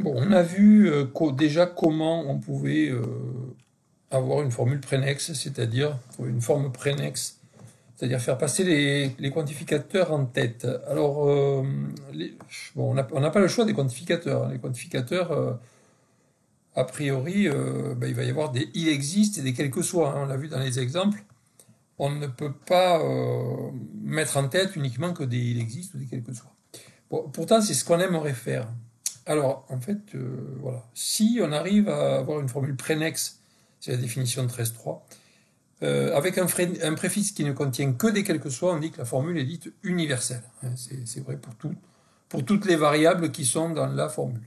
Bon, on a vu déjà comment on pouvait avoir une formule prénexe, c'est-à-dire une forme prénexe, c'est-à-dire faire passer les quantificateurs en tête. Alors, bon, on n'a pas le choix des quantificateurs. Les quantificateurs, a priori, ben, il va y avoir des il existe et des quel que soit, hein, on l'a vu dans les exemples. On ne peut pas mettre en tête uniquement que des il existe ou des quel que soit. Bon, pourtant, c'est ce qu'on aimerait faire. Alors, en fait, voilà. Si on arrive à avoir une formule prénexe, c'est la définition de 13.3, avec un préfixe qui ne contient que des quel que soit, on dit que la formule est dite universelle. C'est vrai pour toutes les variables qui sont dans la formule.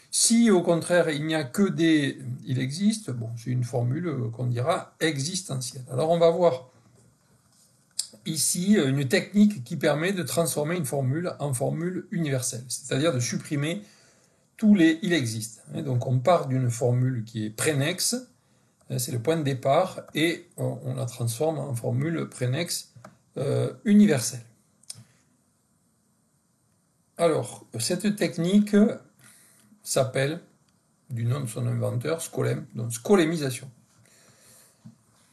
Si, au contraire, il n'y a que des il existe, bon, c'est une formule qu'on dira existentielle. Alors, on va voir ici une technique qui permet de transformer une formule en formule universelle, c'est-à-dire de supprimer tous les il existe. Donc on part d'une formule qui est prénexe, c'est le point de départ, et on la transforme en formule prénexe universelle. Alors, cette technique s'appelle, du nom de son inventeur, Skolem, donc skolemisation.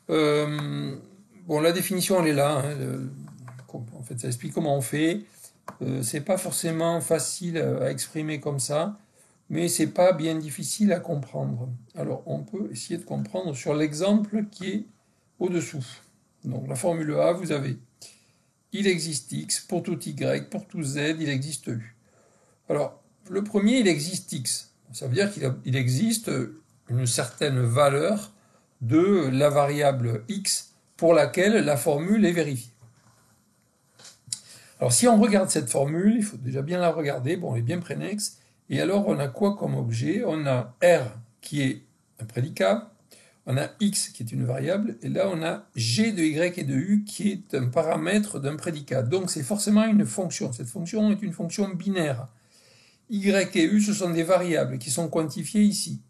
Bon, la définition, elle est là. En fait, ça explique comment on fait. C'est pas forcément facile à exprimer comme ça, mais c'est pas bien difficile à comprendre. Alors, on peut essayer de comprendre sur l'exemple qui est au-dessous. Donc, la formule A, vous avez il existe X, pour tout Y, pour tout Z, il existe U. Alors, le premier, il existe X. Ça veut dire qu'il existe une certaine valeur de la variable X pour laquelle la formule est vérifiée. Alors, si on regarde cette formule, il faut déjà bien la regarder. Bon, elle est bien prénexe. Et alors, on a quoi comme objet? On a R qui est un prédicat, on a X qui est une variable, et là, on a G de Y et de U qui est un paramètre d'un prédicat. Donc, c'est forcément une fonction. Cette fonction est une fonction binaire. Y et U, ce sont des variables qui sont quantifiées ici.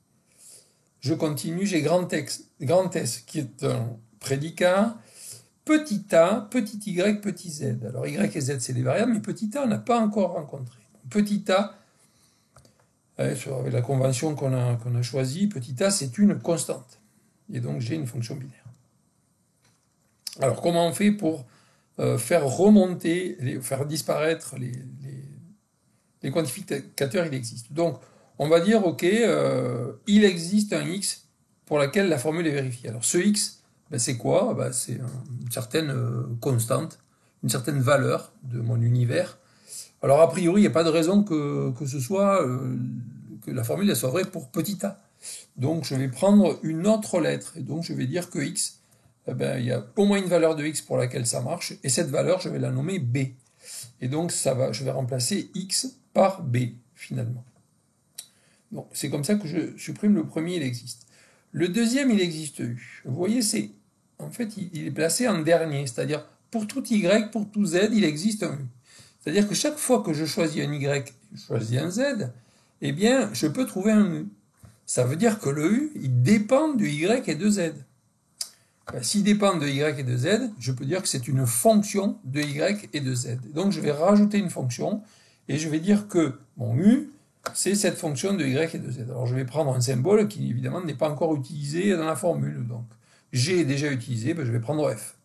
Je continue, j'ai grand S qui est un prédicat, petit a, petit y, petit z. Alors y et z, c'est des variables, mais petit a, on n'a pas encore rencontré. Petit a, avec la convention qu'on a choisie, petit a, c'est une constante. Et donc j'ai une fonction binaire. Alors comment on fait pour faire remonter, faire disparaître les quantificateurs il existe? Donc on va dire, ok, il existe un x pour laquelle la formule est vérifiée. Alors ce x, ben, c'est quoi? Ben, c'est une certaine constante, une certaine valeur de mon univers. Alors a priori, il n'y a pas de raison que ce soit, que la formule elle soit vraie pour petit a. Donc je vais prendre une autre lettre, et donc je vais dire que x, eh ben, il y a au moins une valeur de x pour laquelle ça marche, et cette valeur, je vais la nommer b. Et donc je vais remplacer x par b, finalement. Bon, c'est comme ça que je supprime le premier, il existe. Le deuxième, il existe U. Vous voyez, en fait, il est placé en dernier, c'est-à-dire pour tout Y, pour tout Z, il existe un U. C'est-à-dire que chaque fois que je choisis un Y, je choisis un Z, eh bien, je peux trouver un U. Ça veut dire que le U, il dépend de Y et de Z. Ben, s'il dépend de Y et de Z, je peux dire que c'est une fonction de Y et de Z. Donc, je vais rajouter une fonction, et je vais dire que mon U, c'est cette fonction de y et de z. Alors je vais prendre un symbole qui évidemment n'est pas encore utilisé dans la formule. Donc G est déjà utilisé, ben, je vais prendre F.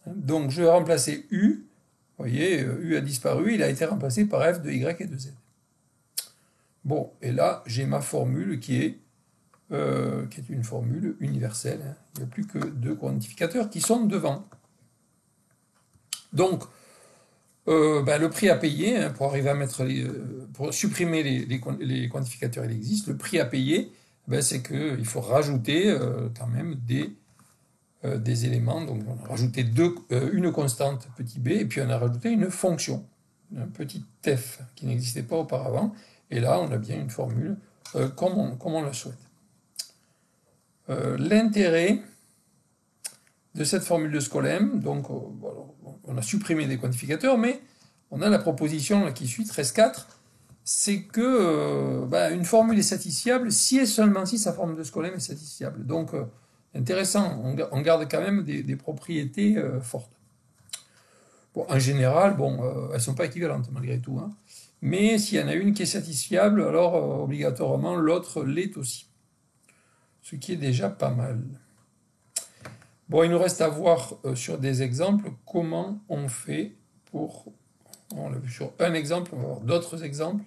Donc je vais remplacer U. Vous voyez, U a disparu, il a été remplacé par F de y et de z. Bon, et là j'ai ma formule qui est une formule universelle. Il n'y a plus que deux quantificateurs qui sont devant. Donc ben, le prix à payer, pour arriver à mettre pour supprimer les quantificateurs, il existe. Le prix à payer, ben, c'est qu'il faut rajouter quand même des éléments. Donc on a rajouté une constante petit b, et puis on a rajouté une fonction, un petit f qui n'existait pas auparavant. Et là, on a bien une formule comme on le souhaite. L'intérêt de cette formule de Skolem, donc on a supprimé des quantificateurs, mais on a la proposition qui suit, 13.4, c'est que une formule est satisfiable si et seulement si sa forme de Skolem est satisfiable. Donc, intéressant, on garde quand même des propriétés fortes. Bon, en général, bon, elles ne sont pas équivalentes malgré tout, hein. Mais s'il y en a une qui est satisfiable, alors obligatoirement l'autre l'est aussi. Ce qui est déjà pas mal. Bon, il nous reste à voir sur des exemples comment on fait pour... On l'a vu sur un exemple, on va voir d'autres exemples.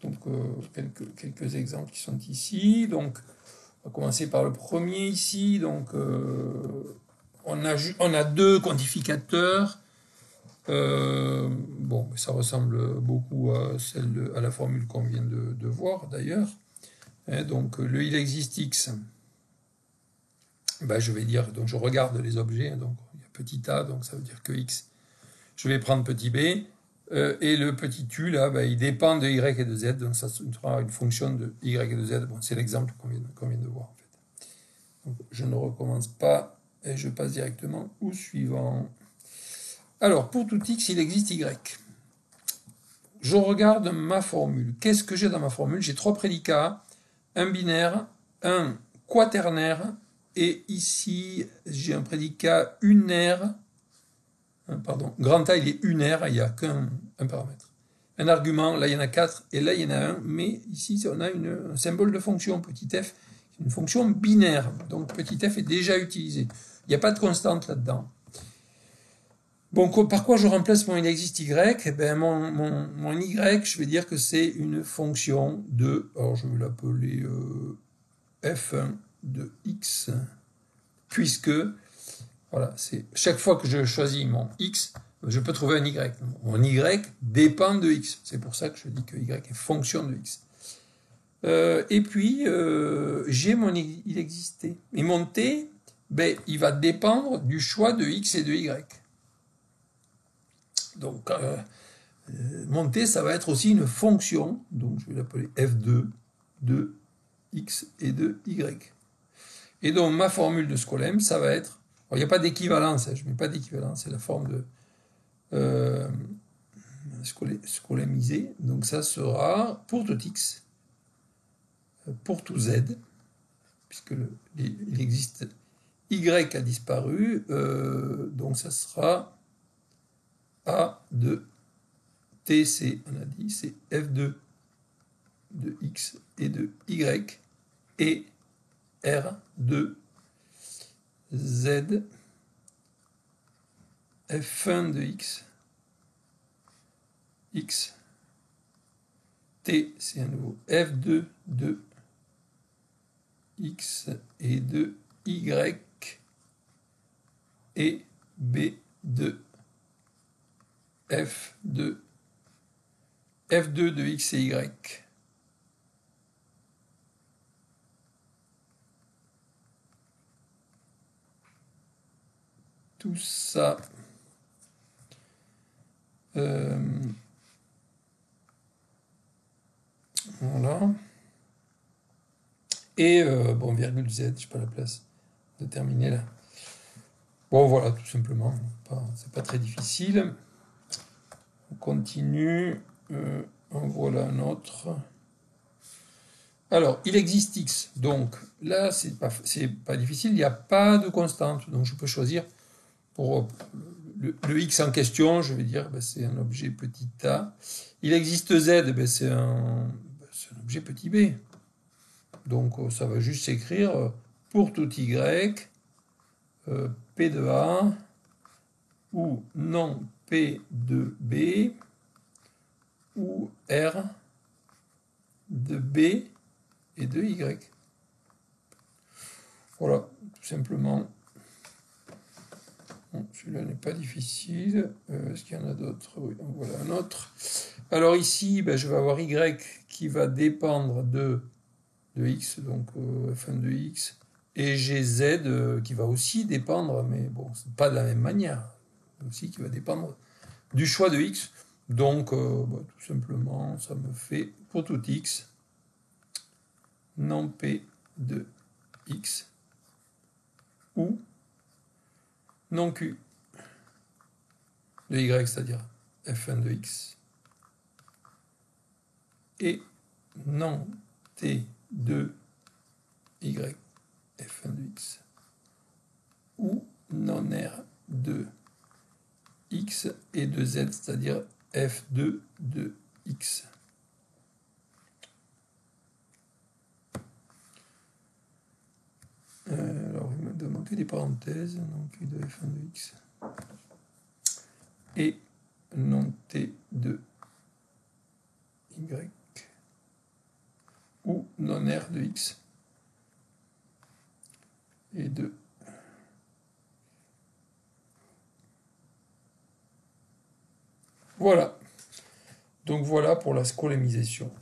Donc, quelques exemples qui sont ici. Donc, on va commencer par le premier ici. Donc, on a deux quantificateurs. Bon, ça ressemble beaucoup à la formule qu'on vient de voir d'ailleurs. Donc, il existe x. Ben, je vais dire, donc je regarde les objets. Donc, il y a petit a, donc ça veut dire que x. Je vais prendre petit b. Et le petit u, là, ben, il dépend de y et de z. Donc, ça sera une fonction de y et de z. Bon, c'est l'exemple qu'on vient de voir, en fait. Donc, je ne recommence pas et je passe directement au suivant. Alors, pour tout x, il existe y. Je regarde ma formule. Qu'est-ce que j'ai dans ma formule? J'ai trois prédicats, un binaire, un quaternaire, et ici, j'ai un prédicat unaire. Pardon, grand A, il est unaire, il n'y a qu'un paramètre. Un argument, là, il y en a 4, et là, il y en a un, mais ici, on a un symbole de fonction, petit f, une fonction binaire. Donc, petit f est déjà utilisé. Il n'y a pas de constante là-dedans. Bon, par quoi je remplace mon il existe y? Eh ben, mon y, je vais dire que c'est une fonction de, alors je vais l'appeler f1 de x, puisque, voilà, c'est chaque fois que je choisis mon x, je peux trouver un y. Mon y dépend de x. C'est pour ça que je dis que y est fonction de x. Et puis, j'ai mon il existait. Et mon t, ben, il va dépendre du choix de x et de y. Donc, mon t, ça va être aussi une fonction, donc je vais l'appeler f2 de x et de y. Et donc, ma formule de Skolem, ça va être... Il n'y a pas d'équivalence, je ne mets pas d'équivalence, c'est la forme de Skolemisée. Donc, ça sera pour tout x, pour tout z, puisque il existe y a disparu, donc ça sera a de tc, on a dit, c'est f2 de x et de y, et r de z, f1 de x, x, t, c'est à nouveau f2 de x et de y, et b de f2 de x et y. Tout ça, voilà. Et bon, virgule z, je n'ai pas la place de terminer là. Bon, voilà, tout simplement. C'est pas très difficile. On continue. En voilà un autre. Alors, il existe x. Donc, là, c'est pas difficile. Il n'y a pas de constante. Donc, je peux choisir pour le x en question. Je vais dire, ben, c'est un objet petit a. Il existe z. Ben, c'est un objet petit b. Donc, ça va juste s'écrire pour tout y, P de A, ou non P de B, ou R de B et de Y. Voilà, tout simplement. Bon, celui-là n'est pas difficile. Est-ce qu'il y en a d'autres? Oui, donc voilà un autre. Alors ici, ben, je vais avoir Y qui va dépendre de X, donc f1 de X, et j'ai Z qui va aussi dépendre, mais bon, c'est pas de la même manière, aussi qui va dépendre du choix de X. Donc, bah, tout simplement, ça me fait pour tout X, non P de X, ou non Q de Y, c'est-à-dire f1 de X, et non T de Y, f1 de X, ou non R de x et de z, c'est-à-dire f2 de x. Alors, il m'a demandé des parenthèses, donc u de f1 de x et non t de y ou non r de x et de voilà. Donc voilà pour la scolarisation.